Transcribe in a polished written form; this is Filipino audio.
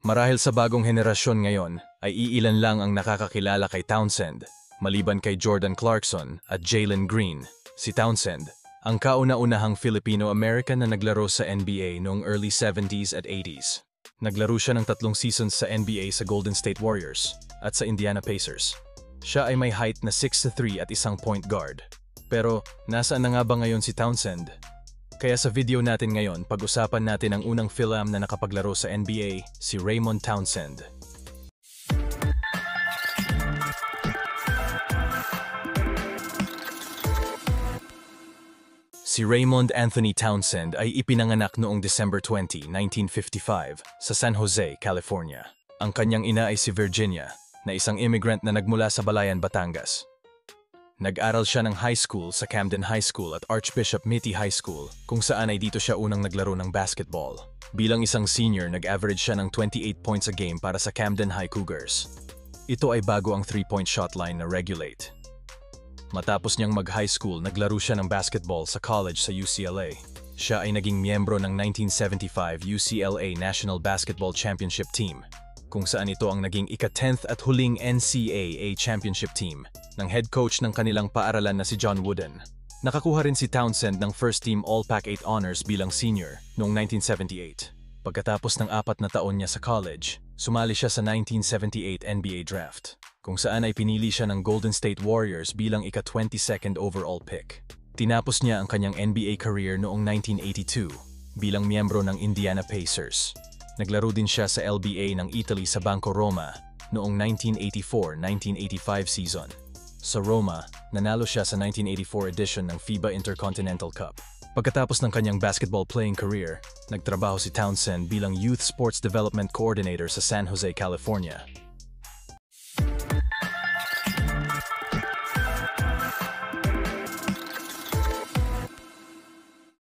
Marahil sa bagong henerasyon ngayon, ay iilan lang ang nakakakilala kay Townsend, maliban kay Jordan Clarkson at Jalen Green. Si Townsend, ang kauna-unahang Filipino-American na naglaro sa NBA noong early 70s at 80s. Naglaro siya ng 3 seasons sa NBA sa Golden State Warriors at sa Indiana Pacers. Siya ay may height na 6'3" at isang point guard. Pero nasaan na nga ba ngayon si Townsend? Kaya sa video natin ngayon, pag-usapan natin ang unang Philam na nakapaglaro sa NBA, si Raymond Townsend. Si Raymond Anthony Townsend ay ipinanganak noong December 20, 1955 sa San Jose, California. Ang kanyang ina ay si Virginia, na isang immigrant na nagmula sa Balayan, Batangas. Nag-aral siya ng high school sa Camden High School at Archbishop Mitty High School, kung saan ay dito siya unang naglaro ng basketball. Bilang isang senior, nag-average siya ng 28 points a game para sa Camden High Cougars. Ito ay bago ang 3-point shot line na regulate. Matapos niyang mag-high school, naglaro siya ng basketball sa college sa UCLA. Siya ay naging miyembro ng 1975 UCLA National Basketball Championship Team, kung saan ito ang naging ika-10th at huling NCAA Championship Team ng head coach ng kanilang paaralan na si John Wooden. Nakakuha rin si Townsend ng First Team All-Pac-8 honors bilang senior noong 1978. Pagkatapos ng 4 na taon niya sa college, sumali siya sa 1978 NBA Draft, kung saan ay pinili siya ng Golden State Warriors bilang ika-22nd overall pick. Tinapos niya ang kanyang NBA career noong 1982 bilang miyembro ng Indiana Pacers. Naglaro din siya sa LBA ng Italy sa Banco Roma noong 1984-1985 season. Sa Roma, nanalo siya sa 1984 edition ng FIBA Intercontinental Cup. Pagkatapos ng kanyang basketball playing career, nagtrabaho si Townsend bilang Youth Sports Development Coordinator sa San Jose, California.